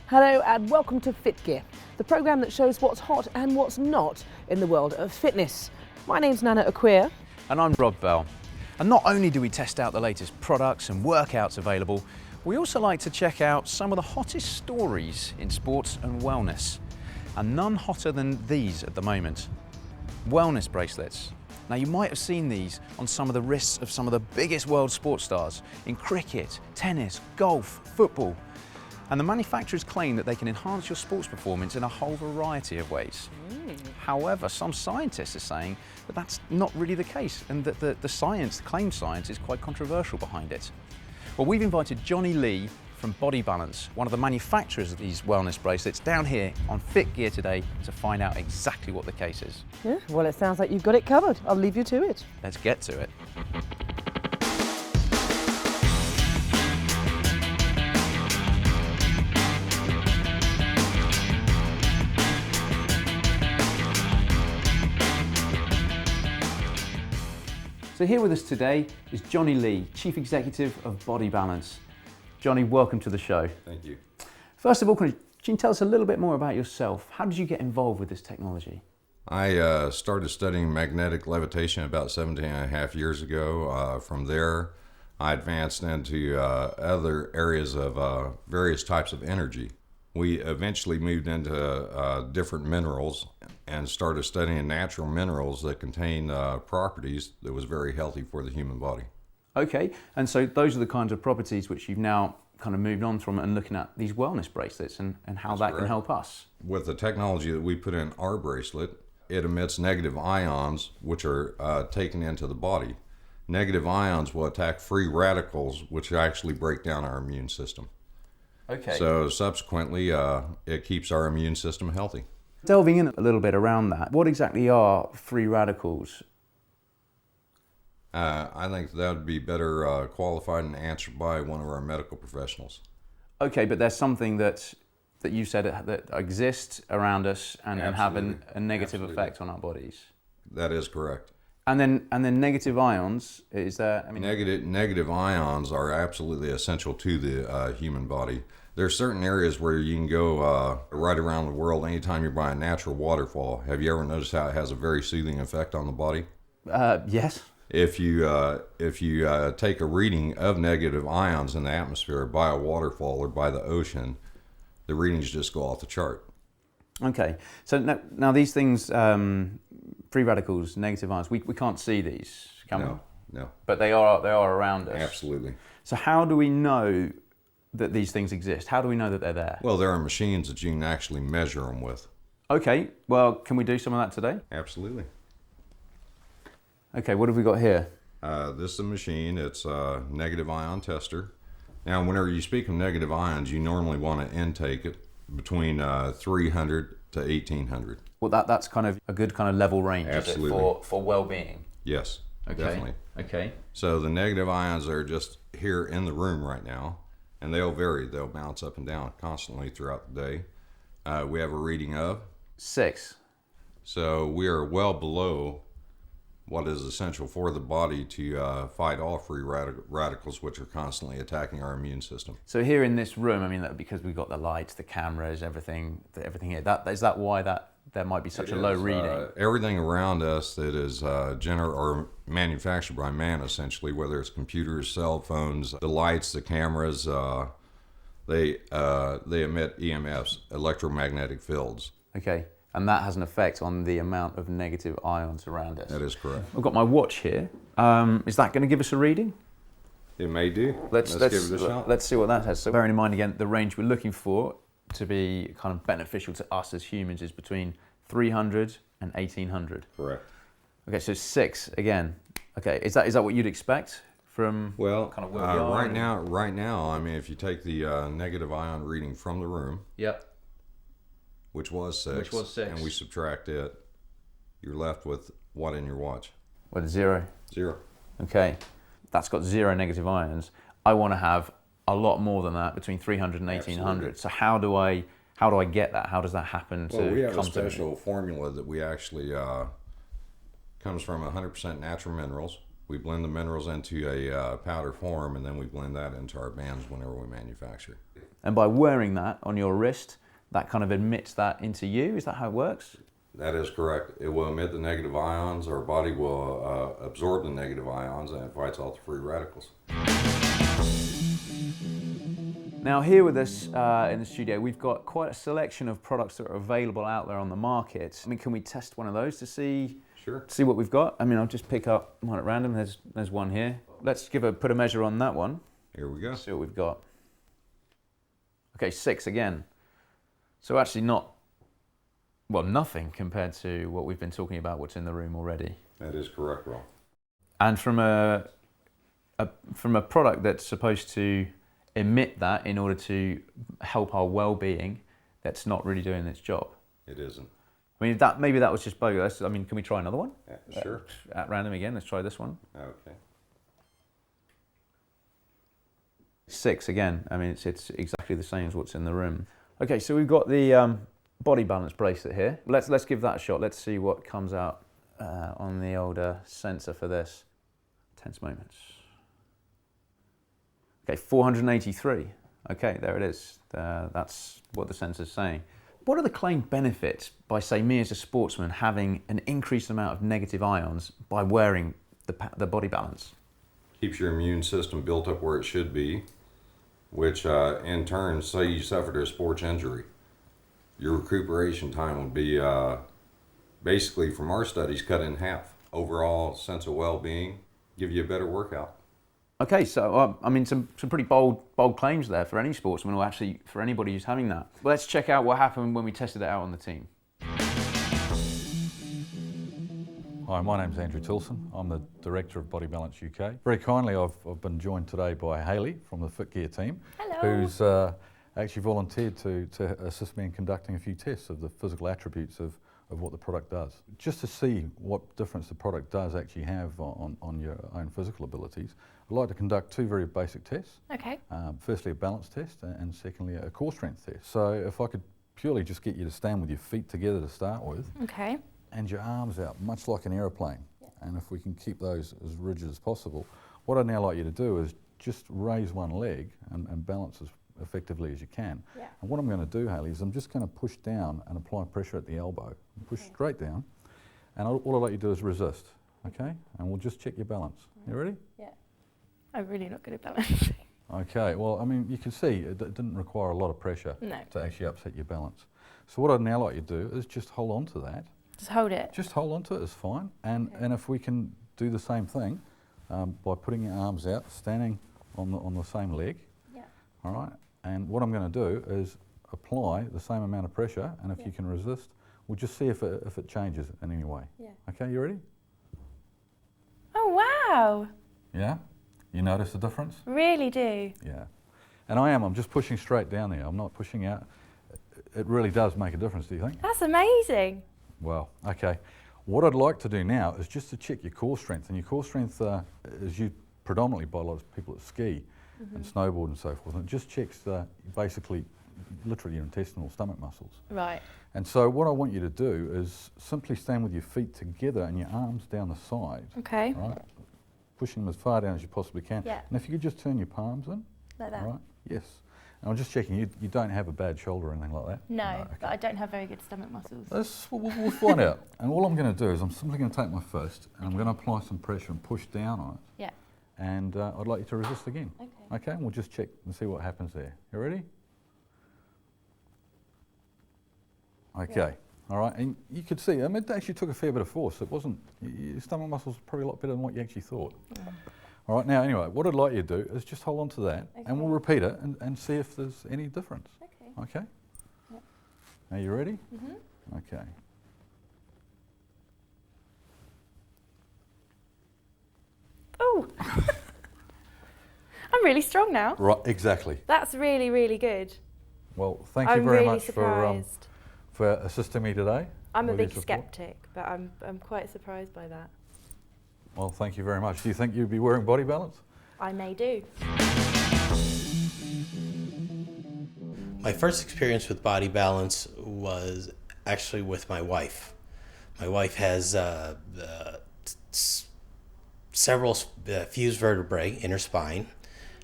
Hello and welcome to Fit Gear, the programme that shows what's hot and what's not in the world of fitness. My name's Nana Aquia. And I'm Rob Bell. And not only do we test out the latest products and workouts available, we also like to check out some of the hottest stories in sports and wellness. And none hotter than these at the moment. Wellness bracelets. Now you might have seen these on some of the wrists of some of the biggest world sports stars in cricket, tennis, golf, football. And the manufacturers claim that they can enhance your sports performance in a whole variety of ways. However, some scientists are saying that that's not really the case and that the claimed science is quite controversial behind it. Well, we've invited Johnny Lee from Body Balance, one of the manufacturers of these wellness bracelets, down here on Fit Gear today to find out exactly what the case is. Yeah, well, it sounds like you've got it covered. I'll leave you to it. Let's get to it. So here with us today is Johnny Lee, Chief Executive of Body Balance. Johnny, welcome to the show. Thank you. First of all, can you tell us a little bit more about yourself? How did you get involved with this technology? I started studying magnetic levitation about 17 and a half years ago. From there, I advanced into other areas of various types of energy. We eventually moved into different minerals and started studying natural minerals that contain properties that was very healthy for the human body. Okay, and so those are the kinds of properties which you've now kind of moved on from and looking at these wellness bracelets and how That's that correct. can help us. With the technology that we put in our bracelet, it emits negative ions which are taken into the body. Negative ions will attack free radicals which actually break down our immune system. Okay. So subsequently, it keeps our immune system healthy. Delving in a little bit around that, what exactly are free radicals? I think that would be better qualified and answered by one of our medical professionals. Okay, but there's something that you said that exists around us and have a negative Absolutely. effect on our bodies. That is correct. And then negative ions, is there, I mean... Negative ions are absolutely essential to the human body. There are certain areas where you can go right around the world anytime you're by a natural waterfall. Have you ever noticed how it has a very soothing effect on the body? Yes. If you take a reading of negative ions in the atmosphere by a waterfall or by the ocean, the readings just go off the chart. Okay, so now these things, free radicals, negative ions, we can't see these, can we? No. But they are around us. Absolutely. So how do we know that these things exist? How do we know that they're there? Well, there are machines that you can actually measure them with. Okay, well, can we do some of that today? Absolutely. Okay, what have we got here? This is a machine. It's a negative ion tester. Now, whenever you speak of negative ions, you normally want to intake it between 300 to 1800. Well, that's kind of a good kind of level range, Absolutely. is it, for well-being? Yes, Okay. definitely. Okay. So the negative ions are just here in the room right now, and they'll vary. They'll bounce up and down constantly throughout the day. We have a reading of 6. So we are well below what is essential for the body to fight all free radicals which are constantly attacking our immune system. So here in this room, I mean, because we've got the lights, the cameras, everything here, is that why there might be such a low reading? Everything around us that is or manufactured by man, essentially, whether it's computers, cell phones, the lights, the cameras, they emit EMFs, electromagnetic fields. Okay. And that has an effect on the amount of negative ions around us. That is correct. I've got my watch here. Is that going to give us a reading? It may do. Let's give it a shot. Let's see what that has. So bearing in mind again, the range we're looking for to be kind of beneficial to us as humans is between 300 and 1800. Correct. Okay, so 6 again. Okay, is that what you'd expect from kind of where we are? Right now, I mean, if you take the negative ion reading from the room, Yep. which was 6, and we subtract it, you're left with what in your watch? What, 0? 0. Okay, that's got 0 negative ions. I want to have a lot more than that, between 300 and 1800. Absolutely. So how do I get that? How does that happen to Well, we have come a special formula that we actually comes from 100% natural minerals. We blend the minerals into a powder form, and then we blend that into our bands whenever we manufacture. And by wearing that on your wrist, that kind of emits that into you. Is that how it works? That is correct. It will emit the negative ions. Our body will absorb the negative ions, and it fights off the free radicals. Now here with us in the studio, we've got quite a selection of products that are available out there on the market. I mean, can we test one of those to see? Sure. See what we've got? I mean, I'll just pick up one at random. There's one here. Let's put a measure on that one. Here we go. See what we've got. Okay, 6 again. So actually nothing compared to what we've been talking about, what's in the room already. That is correct, Rob. And from a product that's supposed to emit that in order to help our well-being, that's not really doing its job. It isn't. I mean, maybe that was just bogus. I mean, can we try another one? Yeah, sure. At random again, let's try this one. Okay. 6 again. I mean, it's exactly the same as what's in the room. Okay, so we've got the body balance bracelet here. Let's give that a shot. Let's see what comes out on the old sensor for this. Tense moments. Okay, 483. Okay, there it is. That's what the sensor's saying. What are the claimed benefits by, say, me as a sportsman having an increased amount of negative ions by wearing the body balance? Keeps your immune system built up where it should be, which in turn, say you suffered a sports injury, your recuperation time would be basically, from our studies, cut in half. Overall sense of well-being, give you a better workout. Okay, so I mean, some pretty bold claims there for any sportsman, or actually for anybody who's having that. Let's check out what happened when we tested it out on the team. Hi, my name's Andrew Tilson. I'm the Director of Body Balance UK. Very kindly, I've been joined today by Hayley from the Fit Gear team. Hello. Who's actually volunteered to assist me in conducting a few tests of the physical attributes of what the product does. Just to see what difference the product does actually have on your own physical abilities, I'd like to conduct 2 very basic tests. Okay. Firstly, a balance test, and secondly, a core strength test. So if I could purely just get you to stand with your feet together to start with, Okay. and your arms out, much like an aeroplane. Yeah. And if we can keep those as rigid as possible, what I'd now like you to do is just raise one leg and balance as effectively as you can. Yeah. And what I'm going to do, Hayley, is I'm just going to push down and apply pressure at the elbow. Push straight down, and all I'd like you to do is resist, okay? And we'll just check your balance. You ready? Yeah. I'm really not good at balancing. Okay, well, I mean, you can see it didn't require a lot of pressure No. to actually upset your balance. So what I'd now like you to do is just hold on to that. Just hold it. Just hold on to it is fine, and if we can do the same thing by putting your arms out, standing on the same leg, Yeah. all right, and what I'm going to do is apply the same amount of pressure, and if you can resist, we'll just see if it changes in any way. Yeah. Okay, you ready? Oh wow! Yeah? You notice the difference? Really do. Yeah. And I'm just pushing straight down there, I'm not pushing out. It really does make a difference, do you think? That's amazing. Well, okay. What I'd like to do now is just to check your core strength, and your core strength is used predominantly by a lot of people that ski and snowboard and so forth, and it just checks basically, literally your intestinal stomach muscles. Right. And so what I want you to do is simply stand with your feet together and your arms down the side, Okay. right? Pushing them as far down as you possibly can. Yeah. And if you could just turn your palms in, Like that. right? Yes. And I'm just checking, you don't have a bad shoulder or anything like that? No, okay. but I don't have very good stomach muscles. We'll find out. And all I'm going to do is I'm simply going to take my fist and I'm going to apply some pressure and push down on it. Yeah. And I'd like you to resist again. Okay. Okay, and we'll just check and see what happens there. You ready? Okay. All right, and you could see, I mean, it actually took a fair bit of force. It wasn't, your stomach muscles were probably a lot better than what you actually thought. Yeah. All right, now anyway, what I'd like you to do is just hold on to that and we'll repeat it and see if there's any difference. Okay. Okay? Yep. Are you ready? Mhm. Okay. Oh. I'm really strong now. Right, exactly. That's really, really good. Well, thank you I'm very really much surprised. for assisting me today. I'm a with your big support. skeptic, but I'm quite surprised by that. Well, thank you very much. Do you think you'd be wearing body balance? I may do. My first experience with body balance was actually with my wife. My wife has several fused vertebrae in her spine,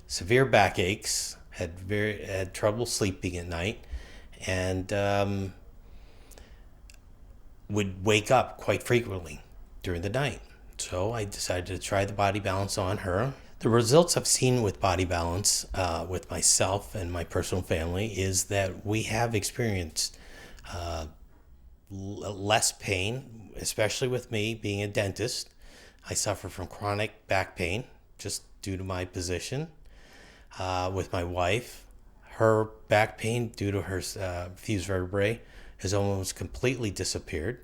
severe backaches, had trouble sleeping at night, and would wake up quite frequently during the night. So I decided to try the Body Balance on her. The results I've seen with Body Balance with myself and my personal family is that we have experienced less pain, especially with me being a dentist. I suffer from chronic back pain just due to my position. With my wife, her back pain due to her fused vertebrae has almost completely disappeared.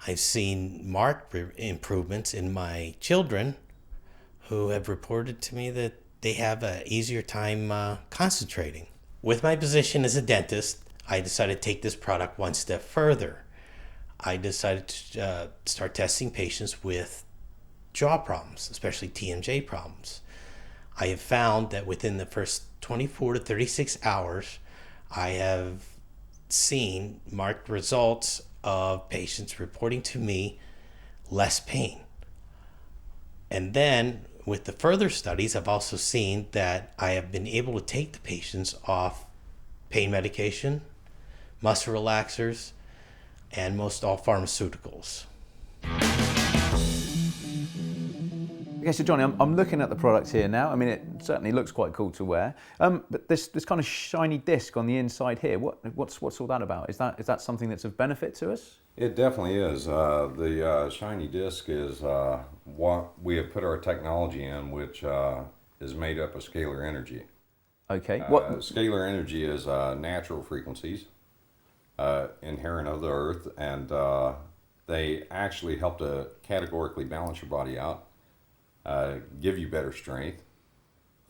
I've seen marked improvements in my children who have reported to me that they have an easier time concentrating. With my position as a dentist, I decided to take this product one step further. I decided to start testing patients with jaw problems, especially TMJ problems. I have found that within the first 24 to 36 hours, I have seen marked results of patients reporting to me less pain. And then with the further studies, I've also seen that I have been able to take the patients off pain medication, muscle relaxers, and most all pharmaceuticals. Okay, so Johnny, I'm looking at the product here now. I mean, it certainly looks quite cool to wear. But this kind of shiny disc on the inside here, what's all that about? Is that something that's of benefit to us? It definitely is. The shiny disc is what we have put our technology in, which is made up of scalar energy. Okay. Scalar energy is natural frequencies inherent of the Earth, and they actually help to categorically balance your body out, give you better strength,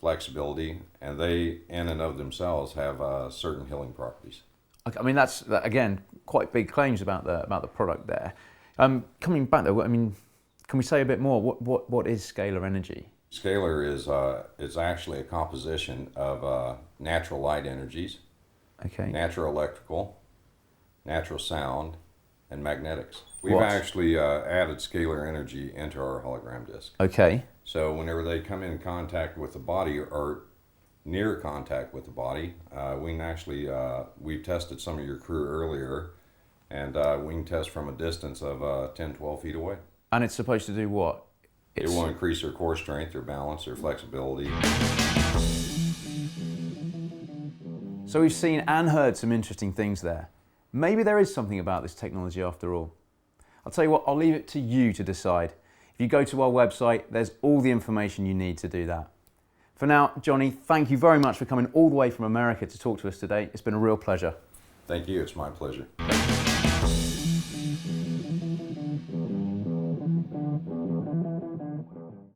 flexibility, and they in and of themselves have certain healing properties. Okay, I mean, that's again quite big claims about the product there. Coming back though, I mean, can we say a bit more? What is scalar energy? Scalar is actually a composition of natural light energies, Okay. natural electrical, natural sound, and magnetics. We've What? actually added scalar energy into our hologram disc. Okay. So whenever they come in contact with the body or near contact with the body, we can actually, we've tested some of your crew earlier, and we can test from a distance of 10, 12 feet away. And it's supposed to do what? It will increase their core strength, their balance, their flexibility. So we've seen and heard some interesting things there. Maybe there is something about this technology after all. I'll tell you what, I'll leave it to you to decide. If you go to our website, there's all the information you need to do that. For now, Johnny, thank you very much for coming all the way from America to talk to us today. It's been a real pleasure. Thank you, it's my pleasure.